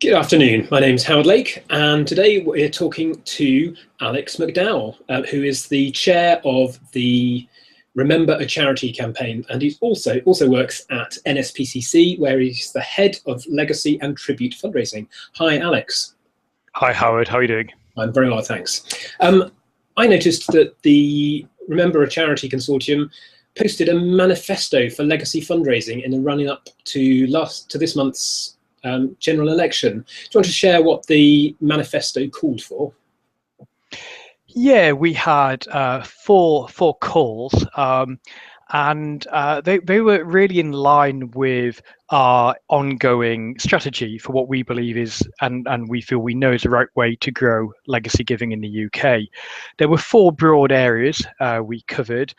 Good afternoon, my name's Howard Lake, and today we're talking to Alex McDowell, who is the chair of the Remember a Charity campaign, and he also works at NSPCC, where he's the head of Legacy and Tribute Fundraising. Hi, Alex. Hi, Howard. How are you doing? I'm very well, thanks. I noticed that the Remember a Charity consortium posted a manifesto for legacy fundraising in the running up to this month's general election. Do you want to share what the manifesto called for? Yeah, we had four calls, and they were really in line with our ongoing strategy for what we believe is, and we feel we know is the right way to grow legacy giving in the UK. There were four broad areas we covered.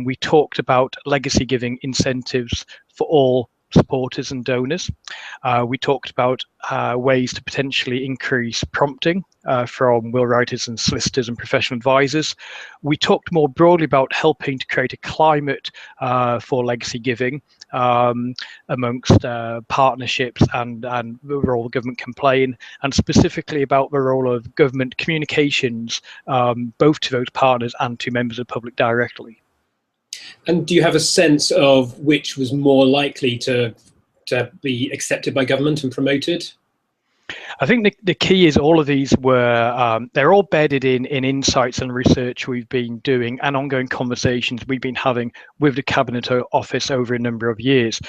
We talked about legacy giving incentives for all supporters and donors. We talked about ways to potentially increase prompting from will writers and solicitors and professional advisors. We talked more broadly about helping to create a climate for legacy giving amongst partnerships and the role the government can play in, and specifically about the role of government communications, both to those partners and to members of the public directly. And do you have a sense of which was more likely to be accepted by government and promoted? I think the key is all of these were, they're all bedded in insights and research we've been doing and ongoing conversations we've been having with the Cabinet Office over a number of years.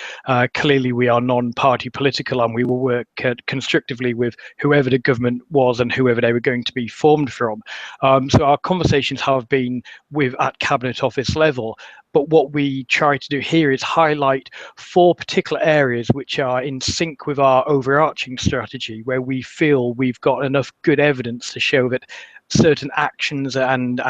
Clearly, we are non-party political, and we will work constructively with whoever the government was and whoever they were going to be formed from. So our conversations have been at Cabinet Office level. But what we try to do here is highlight four particular areas which are in sync with our overarching strategy, where we feel we've got enough good evidence to show that certain actions and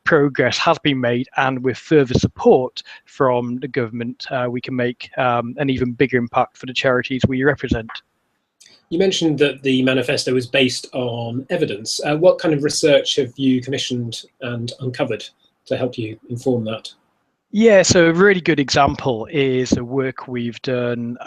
progress has been made, and with further support from the government, we can make an even bigger impact for the charities we represent. You mentioned that the manifesto was based on evidence. What kind of research have you commissioned and uncovered to help you inform that? Yeah, so a really good example is the work we've done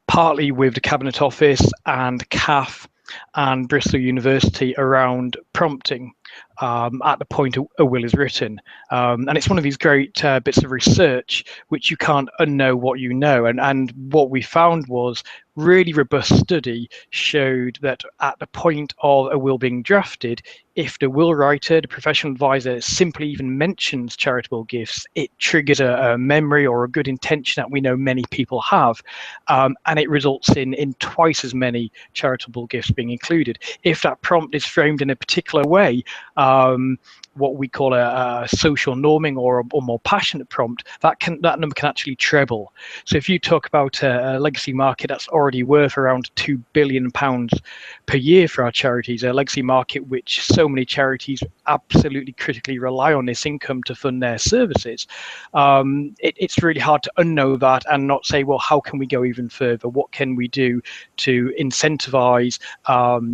partly with the Cabinet Office and CAF and Bristol University around prompting at the point a will is written. And it's one of these great bits of research which you can't unknow what you know. And what we found was really robust study showed that at the point of a will being drafted, if the will writer, the professional advisor, simply even mentions charitable gifts, it triggers a memory or a good intention that we know many people have, and it results in twice as many charitable gifts being included. If that prompt is framed in a particular way, what we call a social norming or a more passionate prompt, that number can actually treble. So if you talk about a legacy market that's already worth around £2 billion per year for our charities, a legacy market which so many charities absolutely critically rely on this income to fund their services, it's really hard to unknow that and not say, well, how can we go even further? What can we do to incentivize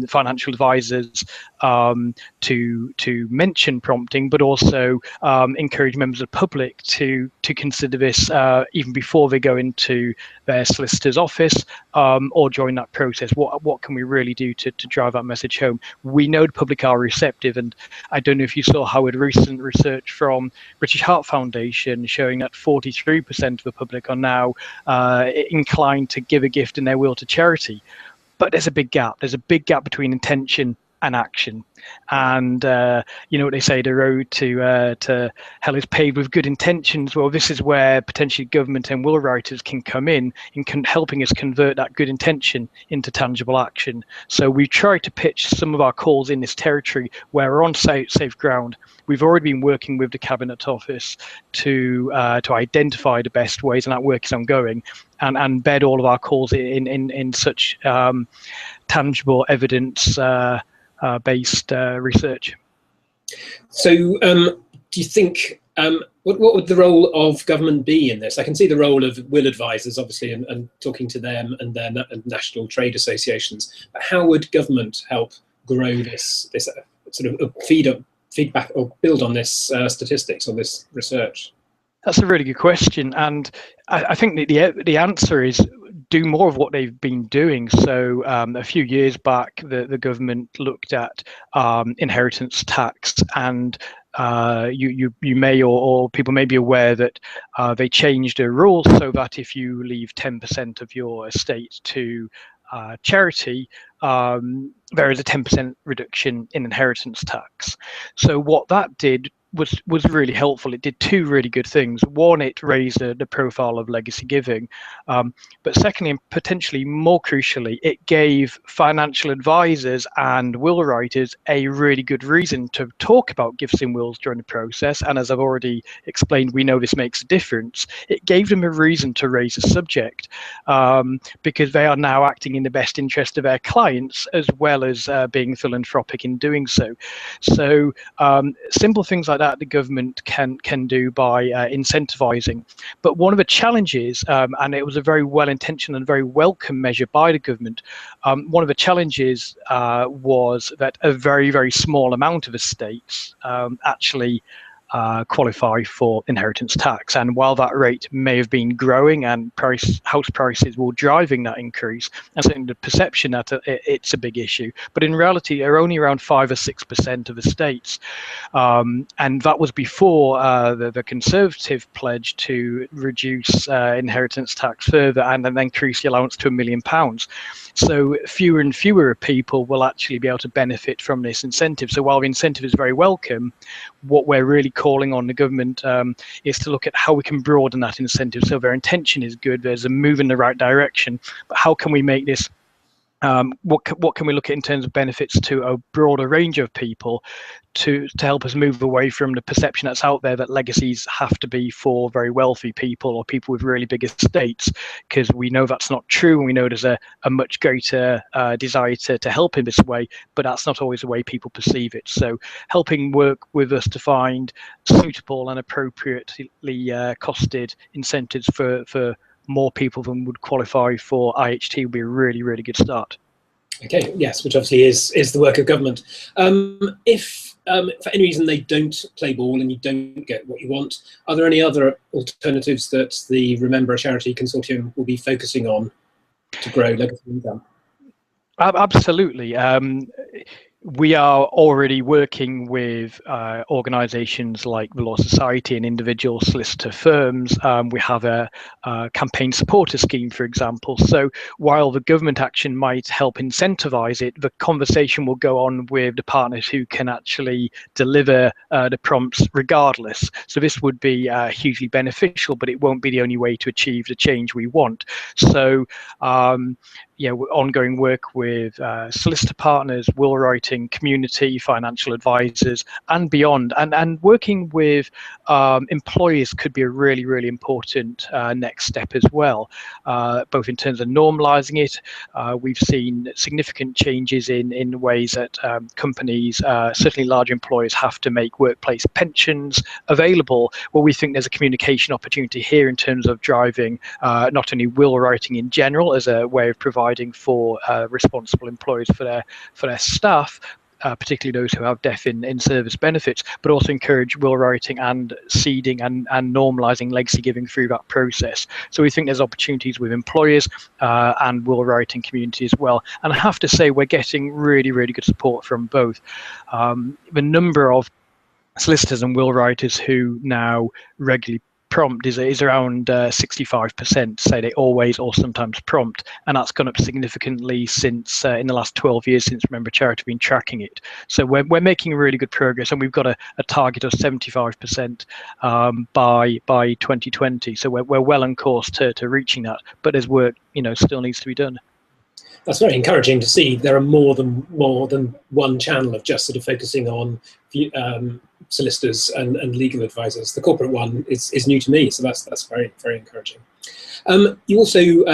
financial advisors to mention prompting, but also encourage members of the public to consider this even before they go into their solicitor's office or join that process. What can we really do to drive that message home? We know the public are receptive, and I don't know if you saw, Howard, recent research from British Heart Foundation showing that 43% of the public are now inclined to give a gift in their will to charity. But there's a big gap. There's a big gap between intention and action. And you know what they say, the road to hell is paved with good intentions. Well, this is where potentially government and will writers can come in helping us convert that good intention into tangible action. So we try to pitch some of our calls in this territory where we're on safe ground. We've already been working with the Cabinet Office to identify the best ways, and that work is ongoing, and embed all of our calls in such tangible evidence based research. So do you think, what would the role of government be in this? I can see the role of will advisors, obviously, and talking to them and their national trade associations. But how would government help grow this sort of feedback or build on this statistics or this research? That's a really good question, and I think that the answer is do more of what they've been doing. So a few years back, the government looked at inheritance tax, and you may or people may be aware that they changed a rule so that if you leave 10% of your estate to charity, there is a 10% reduction in inheritance tax. So what that did was really helpful. It did two really good things. One, it raised the profile of legacy giving, but secondly, and potentially more crucially, it gave financial advisors and will writers a really good reason to talk about gifts in wills during the process. And as I've already explained, we know this makes a difference. It gave them a reason to raise the subject, because they are now acting in the best interest of their clients, as well as being philanthropic in doing so. So simple things like that the government can do by incentivizing. But one of the challenges, and it was a very well-intentioned and very welcome measure by the government, one of the challenges was that a very, very small amount of estates actually qualify for inheritance tax. And while that rate may have been growing and house prices were driving that increase, and certainly the perception that it's a big issue, but in reality, there are only around 5 or 6% of estates. And that was before the Conservative pledge to reduce inheritance tax further and then increase the allowance to £1 million. So fewer and fewer people will actually be able to benefit from this incentive. So while the incentive is very welcome, what we're really calling on the government is to look at how we can broaden that incentive. So their intention is good, there's a move in the right direction, but how can we make this, what can we look at in terms of benefits to a broader range of people to help us move away from the perception that's out there that legacies have to be for very wealthy people or people with really big estates, because we know that's not true, and we know there's a much greater desire to help in this way, but that's not always the way people perceive it. So helping work with us to find suitable and appropriately costed incentives for more people than would qualify for IHT would be a really, really good start. Okay, yes, which obviously is the work of government. If for any reason they don't play ball and you don't get what you want, are there any other alternatives that the Remember a Charity consortium will be focusing on to grow legacy income? Absolutely. We are already working with organisations like the Law Society and individual solicitor firms. We have a campaign supporter scheme, for example. So while the government action might help incentivise it, the conversation will go on with the partners who can actually deliver the prompts regardless. So this would be hugely beneficial, but it won't be the only way to achieve the change we want. So ongoing work with solicitor partners, will writing, community, financial advisors, and beyond. And working with employers could be a really, really important next step as well, both in terms of normalising it. We've seen significant changes in ways that companies, certainly large employers, have to make workplace pensions available. Well, we think there's a communication opportunity here in terms of driving not only will writing in general as a way of providing for responsible employers for their staff, particularly those who have death in service benefits, but also encourage will writing and seeding and normalising legacy giving through that process. So we think there's opportunities with employers and will writing community as well. And I have to say, we're getting really, really good support from both. The number of solicitors and will writers who now regularly prompt is around 65%, say they always or sometimes prompt, and that's gone up significantly since in the last 12 years since Remember Charity been tracking it. So we're making really good progress, and we've got a target of 75% by 2020. So we're well on course to reaching that, but there's work still needs to be done. That's very encouraging to see. There are more than one channel of just sort of focusing on solicitors and legal advisors. The corporate one is new to me, so that's very, very encouraging. You also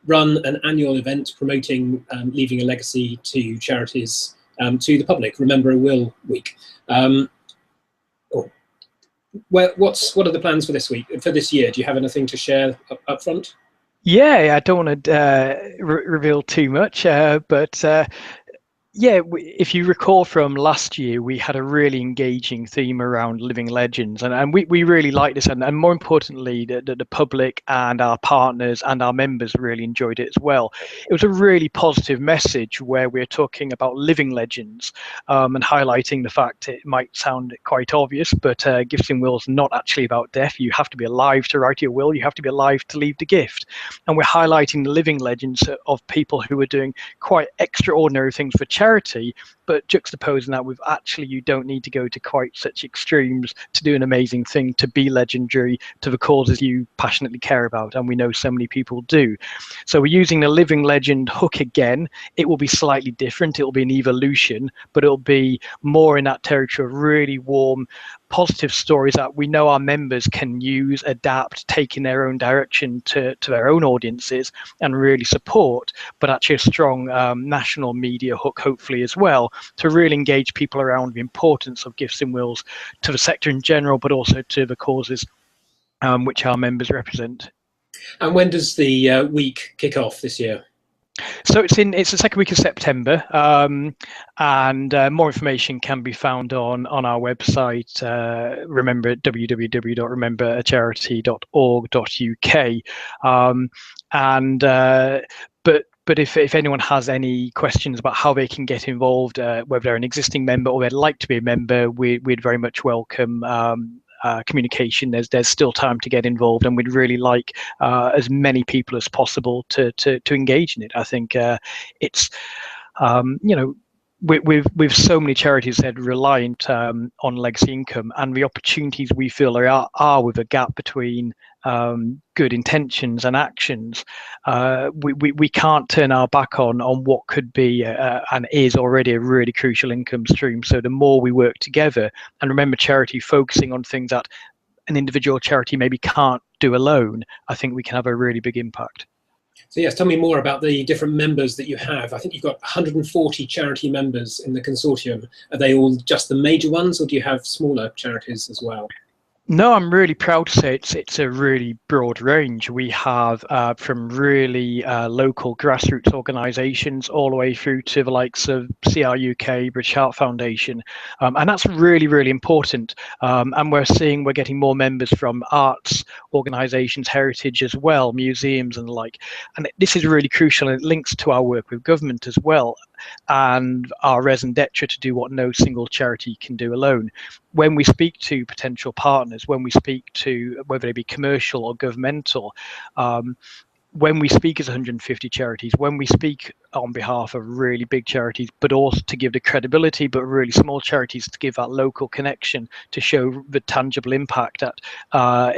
run an annual event promoting leaving a legacy to charities to the public, Remember a Will Week. What are the plans for this year? Do you have anything to share up front? Yeah, I don't want to reveal too much, but Yeah, if you recall from last year, we had a really engaging theme around living legends, and we really liked this, and more importantly, the public and our partners and our members really enjoyed it as well. It was a really positive message where we're talking about living legends, and highlighting the fact it might sound quite obvious, but gifts in will's not actually about death. You have to be alive to write your will. You have to be alive to leave the gift, and we're highlighting the living legends of people who are doing quite extraordinary things for charity, but juxtaposing that with actually you don't need to go to quite such extremes to do an amazing thing, to be legendary, to the causes you passionately care about, and we know so many people do. So we're using the living legend hook again. It will be slightly different, it will be an evolution, but it'll be more in that territory of really warm, positive stories that we know our members can use, adapt, take in their own direction to their own audiences and really support, but actually a strong national media hook hopefully as well, to really engage people around the importance of gifts in wills to the sector in general, but also to the causes which our members represent. And when does the week kick off this year? So it's the second week of September, and more information can be found on our website. Remember, www.rememberacharity.org.uk. But if anyone has any questions about how they can get involved, whether they're an existing member or they'd like to be a member, we'd very much welcome communication. There's still time to get involved, and we'd really like as many people as possible to engage in it. I think it's with so many charities that are reliant on legacy income, and the opportunities we feel are with a gap between good intentions and actions, we can't turn our back on what could be and is already a really crucial income stream. So the more we work together, and remember, charity focusing on things that an individual charity maybe can't do alone, I think we can have a really big impact. So yes, tell me more about the different members that you have. I think you've got 140 charity members in the consortium. Are they all just the major ones, or do you have smaller charities as well? No, I'm really proud to say it's a really broad range. We have from really local grassroots organisations all the way through to the likes of CR UK, British Heart Foundation, and that's really, really important. And we're getting more members from arts organisations, heritage as well, museums and the like. And this is really crucial, and it links to our work with government as well, and our raison d'etre to do what no single charity can do alone. When we speak to potential partners, when we speak to whether they be commercial or governmental, when we speak as 150 charities, when we speak on behalf of really big charities, but also to give the credibility, but really small charities to give that local connection, to show the tangible impact that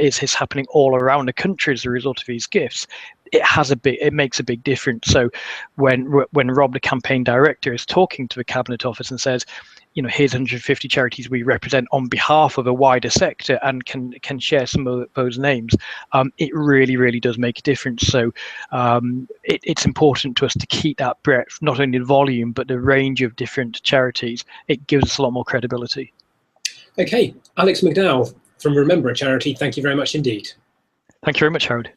is happening all around the country as a result of these gifts, it makes a big difference. So when Rob, the campaign director, is talking to the Cabinet Office and says, here's 150 charities we represent on behalf of a wider sector, and can share some of those names, it really, really does make a difference. So it's important to us to keep that breadth, not only the volume, but the range of different charities. It gives us a lot more credibility. Okay, Alex McDowell from Remember a Charity, thank you very much indeed. Thank you very much, Howard.